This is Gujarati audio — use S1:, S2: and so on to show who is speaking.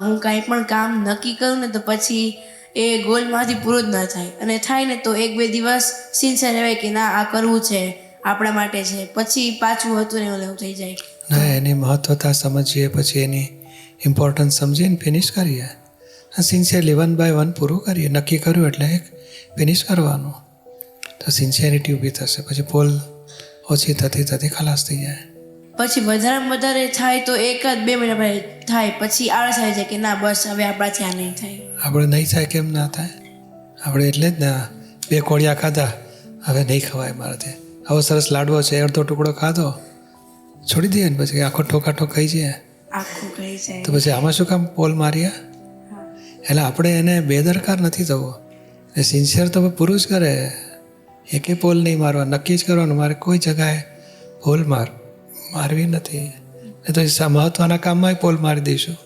S1: હું કાંઈ પણ કામ નક્કી કરું ને તો પછી એ ગોલમાંથી પૂરો જ ના થાય, અને થાય ને તો 1-2 દિવસ સિન્સિયર રહેવાય કે ના આ કરવું છે, આપણા માટે છે, પછી પાછું હતું ને એવું થઈ જાય.
S2: ના, એની મહત્વતા સમજીએ, પછી એની ઇમ્પોર્ટન્સ સમજીને ફિનિશ કરીએ. સિન્સિયરલી 1 by 1 પૂરું કરીએ. નક્કી કર્યું એટલે એક ફિનિશ કરવાનું, તો સિન્સિયરિટી ઊભી થશે. પછી પોલ ઓછી થતી ખલાસ થઈ જાય.
S1: પછી વધારેમાં વધારે થાય તો 1-2 મહિના પછી થાય, પછી આળસ આવી જાય કે ના બસ હવે આપણાથી આ નહીં થાય.
S2: આપણે નહીં થાય કેમ ના થાય? આપણે એટલે જ ને 2 કોળિયા ખાધા, હવે નહીં ખવાય મારાથી. આવો સરસ લાડવો છે, અડધો ટુકડો ખાધો, છોડી દઈએ ને પછી આખો ઠોકાઠોક ખાઈ જઈએ,
S1: આખું ખાઈ જાય.
S2: તો પછી આમાં શું કામ પોલ મારીએ? એટલે આપણે એને બેદરકાર નથી થવો. એ સિન્સિયર તો પૂરું જ કરે, એકે પોલ નહીં મારવા, નક્કી જ કરવાનું મારે કોઈ જગાએ પોલ મારવી નથી. એ તો મહત્ત્વના કામમાં પોલ મારી દઈશું.